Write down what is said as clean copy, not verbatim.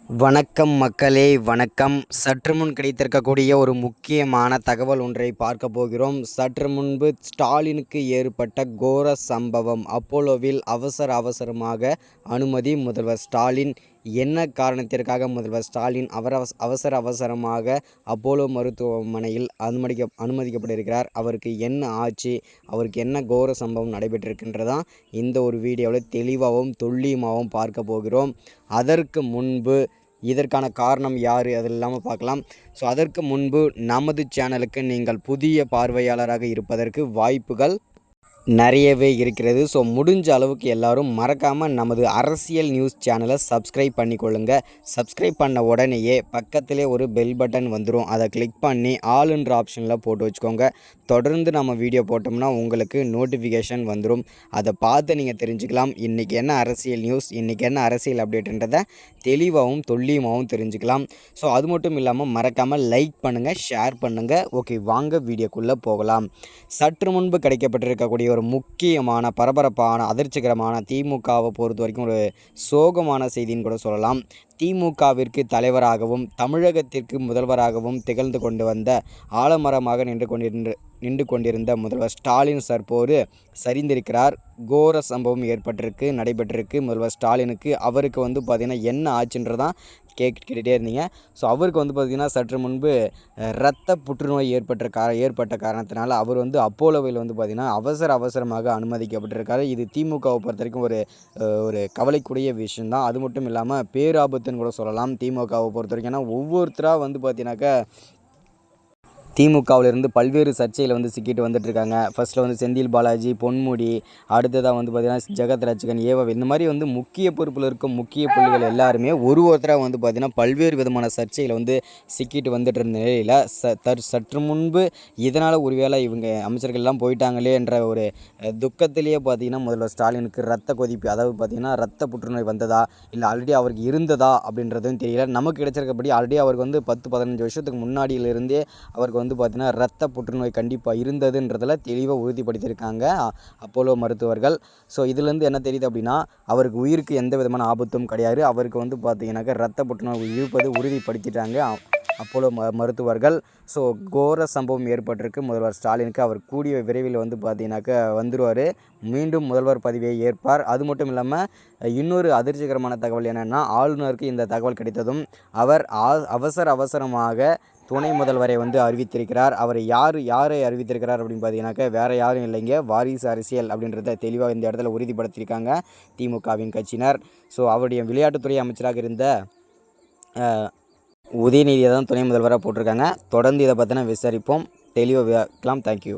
வணக்கம் மக்களே, வணக்கம். சற்று முன் கிடைத்திருக்கக்கூடிய ஒரு முக்கியமான தகவல் ஒன்றை பார்க்க போகிறோம். சற்று முன்பு ஸ்டாலினுக்கு ஏற்பட்ட கோர சம்பவம். அப்போலோவில் அவசரமாக அனுமதி. முதல்வர் ஸ்டாலின் என்ன காரணத்திற்காக முதல்வர் ஸ்டாலின் அவசரமாக அப்போலோ மருத்துவமனையில் அனுமதிக்கப்பட்டிருக்கிறார்? அவருக்கு என்ன ஆச்சு? அவருக்கு என்ன கோர சம்பவம் நடைபெற்றிருக்கின்றதான் இந்த ஒரு வீடியோவில் தெளிவாகவும் துல்லியமாகவும் பார்க்க போகிறோம். அதற்கு முன்பு இதற்கான காரணம் யார், அது இல்லாமல் பார்க்கலாம். ஸோ அதற்கு முன்பு நமது சேனலுக்கு நீங்கள் புதிய பார்வையாளராக இருப்பதற்கு வாய்ப்புகள் நிறையவே இருக்கிறது. ஸோ முடிஞ்ச அளவுக்கு எல்லோரும் மறக்காமல் நமது அரசியல் நியூஸ் சேனலை சப்ஸ்கிரைப் பண்ணிக்கொள்ளுங்க. சப்ஸ்கிரைப் பண்ண உடனேயே பக்கத்திலே ஒரு பெல் பட்டன் வந்துடும். அதை கிளிக் பண்ணி ஆல்ன்ற ஆப்ஷனில் போட்டு வச்சுக்கோங்க. தொடர்ந்து நம்ம வீடியோ போட்டோம்னா உங்களுக்கு நோட்டிஃபிகேஷன் வந்துடும். அதை பார்த்து நீங்கள் தெரிஞ்சுக்கலாம் இன்றைக்கி என்ன அரசியல் நியூஸ், இன்றைக்கி என்ன அரசியல் அப்டேட்டுன்றதை தெளிவாகவும் துல்லியமாகவும் தெரிஞ்சுக்கலாம். ஸோ அது மட்டும் இல்லாமல் மறக்காமல் லைக் பண்ணுங்கள், ஷேர் பண்ணுங்கள். ஓகே, வாங்க வீடியோக்குள்ளே போகலாம். சற்று முன்பு கிடைக்கப்பட்டிருக்கக்கூடிய ஒரு முக்கியமான பரபரப்பான அதிர்ச்சிகரமான திமுகவை பொறுத்த வரைக்கும் ஒரு சோகமான செய்தின்னு கூட சொல்லலாம். திமுகவிற்கு தலைவராகவும் தமிழகத்திற்கு முதல்வராகவும் திகழ்ந்து கொண்டு வந்த ஆலமரமாக நின்று கொண்டிருந்த முதல்வர் ஸ்டாலின் தற்போது சரிந்திருக்கிறார். கோர சம்பவம் நடைபெற்றிருக்கு முதல்வர் ஸ்டாலினுக்கு. அவருக்கு பார்த்திங்கன்னா என்ன ஆச்சுன்றதான் கேட்டுகிட்டே இருந்தீங்க. ஸோ அவருக்கு பார்த்திங்கன்னா சற்று முன்பு இரத்த புற்றுநோய் ஏற்பட்ட காரணத்தினால அவர் அப்போலோவில் பார்த்திங்கன்னா அவசரமாக அனுமதிக்கப்பட்டிருக்காரு. இது திமுகவை பொறுத்த வரைக்கும் ஒரு கவலைக்குரிய விஷயந்தான். அது மட்டும் இல்லாமல் பேராபத்துன்னு கூட சொல்லலாம் திமுகவை பொறுத்த வரைக்கும். ஏன்னா ஒவ்வொருத்தராக பார்த்திங்கனாக்கா திமுகவிலிருந்து பல்வேறு சர்ச்சையில் சிக்கிட்டு வந்துட்டுருக்காங்க. ஃபஸ்ட்டில் செந்தில் பாலாஜி, பொன்முடி, அடுத்ததாக பார்த்திங்கன்னா ஜெகத் ரட்சகன், ஏவா, இந்த மாதிரி முக்கிய பொறுப்பில் இருக்கும் முக்கிய புள்ளிகள் எல்லாருமே ஒருத்தராக பார்த்திங்கன்னா பல்வேறு விதமான சர்ச்சையில் சிக்கிட்டு வந்துட்டு இருந்த நிலையில் சற்று முன்பு இதனால் ஒருவேளை இவங்க அமைச்சர்கள்லாம் போயிட்டாங்களே என்ற ஒரு துக்கத்திலேயே பார்த்திங்கன்னா முதல்வர் ஸ்டாலினுக்கு ரத்த கொதிப்பு, அதாவது பார்த்திங்கன்னா ரத்த புற்றுநோய் வந்ததா இல்லை ஆல்ரெடி அவருக்கு இருந்ததா அப்படின்றதும் தெரியல. நமக்கு கிடைச்சிருக்கபடி ஆல்ரெடி அவருக்கு 10-15 வருஷத்துக்கு முன்னாடியிலிருந்தே அவருக்கு பார்த்திங்கன்னா ரத்த புற்றுநோய் கண்டிப்பாக இருந்ததுன்றதில் தெளிவாக உறுதிப்படுத்தியிருக்காங்க அப்போலோ மருத்துவர்கள். ஸோ இதுலேருந்து என்ன தெரியுது அப்படின்னா அவருக்கு உயிருக்கு எந்த விதமான ஆபத்தும் கிடையாது. அவருக்கு பார்த்திங்கனாக்கா ரத்த புற்றுநோய் இருப்பது உறுதிப்படுத்திட்டாங்க அப்போலோ மருத்துவர்கள். ஸோ கோர சம்பவம் ஏற்பட்டிருக்கு முதல்வர் ஸ்டாலினுக்கு. அவர் கூடிய விரைவில் பார்த்திங்கனாக்கா வந்துடுவார், மீண்டும் முதல்வர் பதவியை ஏற்பார். அது மட்டும் இல்லாமல் இன்னொரு அதிர்ச்சிகரமான தகவல் என்னென்னா, ஆளுநருக்கு இந்த தகவல் கிடைத்ததும் அவர் அவசரமாக துணை முதல்வரை அறிவித்திருக்கிறார். அவர் யாரை அறிவித்திருக்கிறார் அப்படின்னு பார்த்தீங்கன்னாக்கா வேறு யாரும் இல்லைங்க, வாரிசு அரசியல் அப்படின்றத தெளிவாக இந்த இடத்துல உறுதிப்படுத்தியிருக்காங்க திமுகவின் கட்சியினர். ஸோ அவருடைய விளையாட்டுத்துறை அமைச்சராக இருந்த உதயநிதியை தான் துணை முதல்வராக போட்டிருக்காங்க. தொடர்ந்து இதை பற்றின விசாரிப்போம், தெளிவாக வைக்கலாம். தேங்க்யூ.